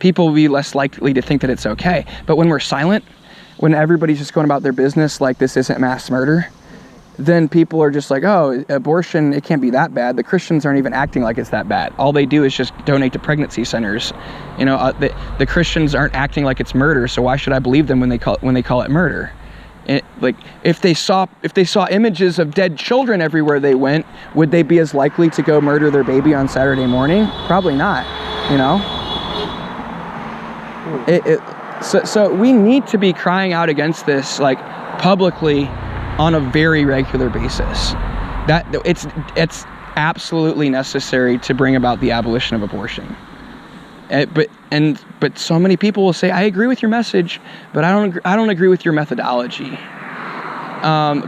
people will be less likely to think that it's okay. But when we're silent, when everybody's just going about their business like this isn't mass murder, then people are just like, oh, abortion, it can't be that bad. The Christians aren't even acting like it's that bad. All they do is just donate to pregnancy centers. You know, the Christians aren't acting like it's murder, so why should I believe them when they call it murder? Like, if they saw images of dead children everywhere they went, would they be as likely to go murder their baby on Saturday morning? Probably not, you know? So we need to be crying out against this, like, publicly on a very regular basis. That it's absolutely necessary to bring about the abolition of abortion. But so many people will say, I agree with your message, but I don't agree with your methodology.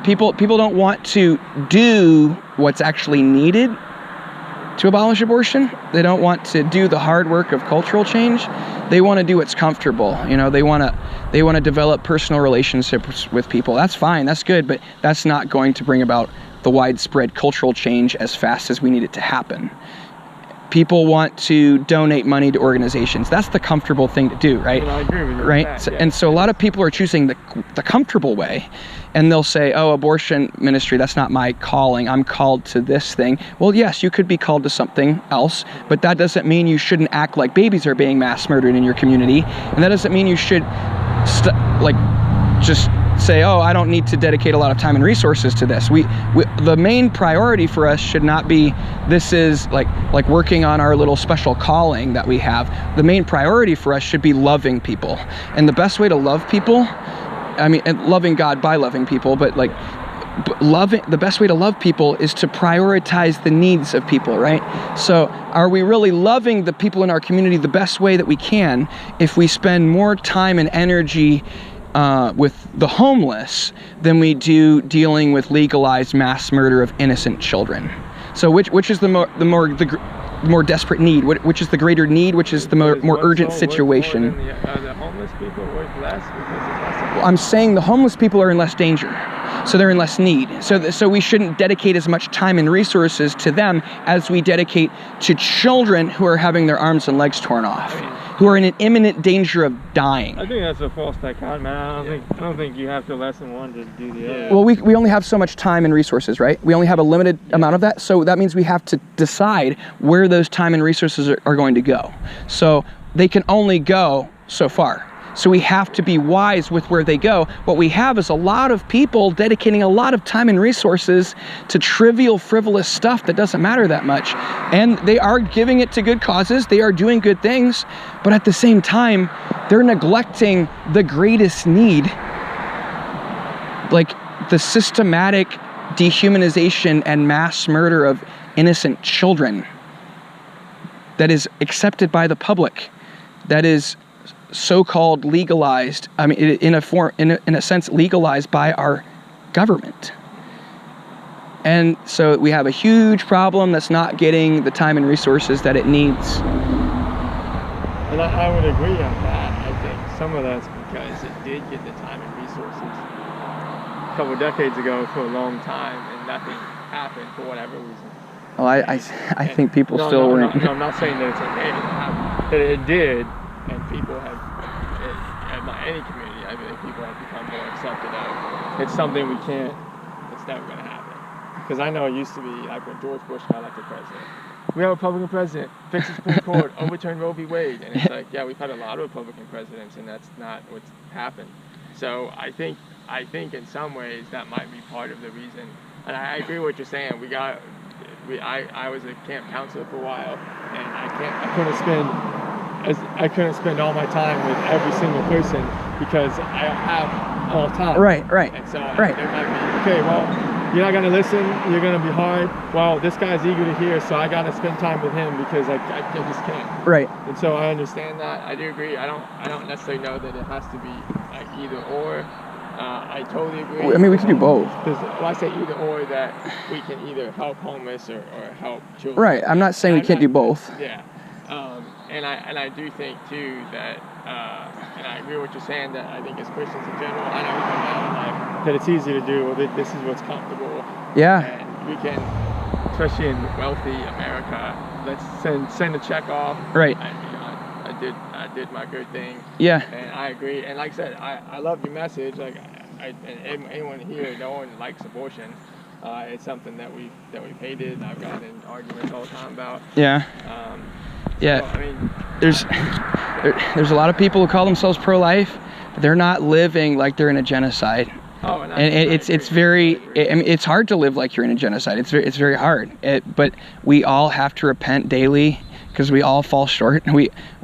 People don't want to do what's actually needed to abolish abortion. They don't want to do the hard work of cultural change. They want to do what's comfortable. You know, they want to develop personal relationships with people. That's fine, that's good, but that's not going to bring about the widespread cultural change as fast as we need it to happen. People want to donate money to organizations. That's the comfortable thing to do, right? I agree with you. Right? That, yeah. And so a lot of people are choosing the comfortable way, and they'll say, oh, abortion ministry, that's not my calling. I'm called to this thing. Well, yes, you could be called to something else, but that doesn't mean you shouldn't act like babies are being mass murdered in your community. And that doesn't mean you should just say, oh, I don't need to dedicate a lot of time and resources to this. The main priority for us should not be, this is like working on our little special calling that we have. The main priority for us should be loving people. And the best way to love people, I mean, and loving God by loving people, but like the best way to love people is to prioritize the needs of people, right? So are we really loving the people in our community the best way that we can if we spend more time and energy with the homeless than we do dealing with legalized mass murder of innocent children? So which is the more desperate need? Which is the greater need? Which is the more urgent situation? The homeless people worth less because I'm saying the homeless people are in less danger, so they're in less need. So we shouldn't dedicate as much time and resources to them as we dedicate to children who are having their arms and legs torn off, who are in an imminent danger of dying. I think that's a false dichotomy. I don't think you have to lessen one to do the other. Well, we only have so much time and resources, right? We only have a limited amount of that. So that means we have to decide where those time and resources are going to go. So they can only go so far. So we have to be wise with where they go. What we have is a lot of people dedicating a lot of time and resources to trivial, frivolous stuff that doesn't matter that much. And they are giving it to good causes. They are doing good things. But at the same time, they're neglecting the greatest need, like the systematic dehumanization and mass murder of innocent children that is accepted by the public, that is so-called legalized, I mean, in a sense, legalized by our government. And so we have a huge problem that's not getting the time and resources that it needs. And I would agree on that. I think some of that's because it did get the time and resources a couple of decades ago for a long time, and nothing happened for whatever reason. Well, I think people still weren't. No, I'm not saying that it's okay to happen, that it did. And people have, in any community, I think people have become more accepted of. It's something it's never going to happen. Because I know it used to be, like when George Bush got elected president, we have a Republican president, fix the Supreme Court, overturn Roe v. Wade. And it's like, yeah, we've had a lot of Republican presidents, and that's not what's happened. So I think in some ways that might be part of the reason. And I agree with what you're saying. I was a camp counselor for a while, and I couldn't spend all my time with every single person because I don't have all time. Right. And so there might be, okay, well, you're not going to listen, you're going to be hard. Well, this guy's eager to hear, so I got to spend time with him because I just can't. Right. And so I understand that. I do agree. I don't necessarily know that it has to be like either or. I totally agree. I mean, we can do both. Because when I say either or, that we can either help homeless or help children. Right. I'm not saying we can't do both. Yeah. And I do think too that, and I agree with what you're saying, that I think as Christians in general, I know even now in life, that it's easy to do. Well, this is what's comfortable. Yeah. And we can, especially in wealthy America, let's send a check off. Right. I did my good thing. Yeah. And I agree. And like I said, I love your message. Like, and anyone here, no one likes abortion. It's something that we've hated. I've gotten in arguments all the time about. Yeah. Yeah. So, I mean, there's a lot of people who call themselves pro-life. They're not living like they're in a genocide. Oh, and it's very. I mean, it's hard to live like you're in a genocide. It's very hard. But we all have to repent daily because we all fall short.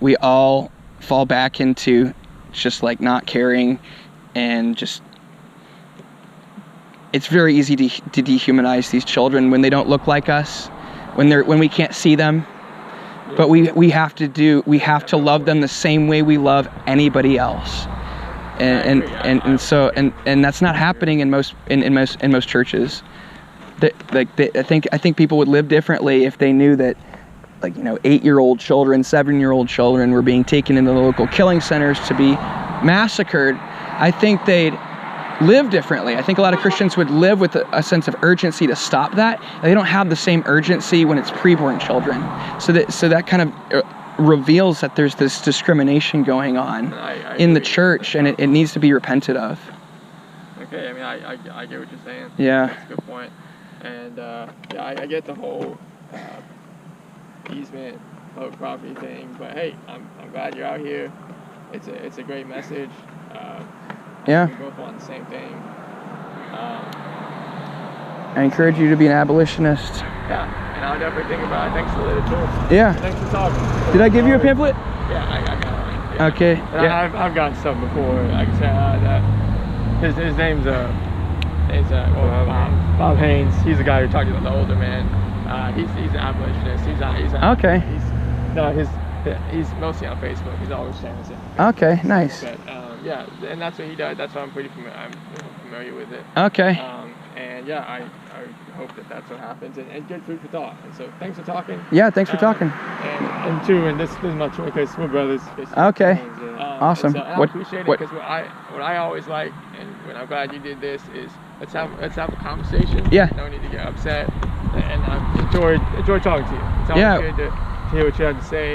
We all fall back into just like not caring, and just. It's very easy to dehumanize these children when they don't look like us, when we can't see them. But we have to love them the same way we love anybody else. And so that's not happening in most churches. I think people would live differently if they knew that, like, 8-year-old children, 7-year-old children were being taken into the local killing centers to be massacred. I think they'd live differently. I think a lot of Christians would live with a sense of urgency to stop that. They don't have the same urgency when it's preborn children. So that kind of reveals that there's this discrimination going on in the church, and it needs to be repented of. Okay, I mean, I get what you're saying. Yeah. That's a good point. And I get the whole easement, public property thing. But hey, I'm glad you're out here. It's a great message. Yeah. We both want the same thing. I encourage you to be an abolitionist. Yeah, and I'll definitely think about it. Thanks for the literature. Yeah. Thanks for talking. Did I give you a pamphlet? Yeah, I got one. Yeah. Okay. And Yeah. I've gotten stuff before. Like I said, that his name's Bob Haynes. He's the guy who talked about the older man. He's an abolitionist. Okay. He's mostly on Facebook. He's always saying this. Okay, nice. But yeah, and that's what he does. That's why I'm familiar with it. Okay. And yeah, I hope that's what happens, and good food for thought. And so thanks for talking. Yeah, thanks for talking. And this is my choice because we're brothers. Okay. Awesome. And I appreciate it because what I always like, and what I'm glad you did this, is let's have a conversation. Yeah. No need to get upset, and I enjoyed talking to you. It's always good to hear what you have to say.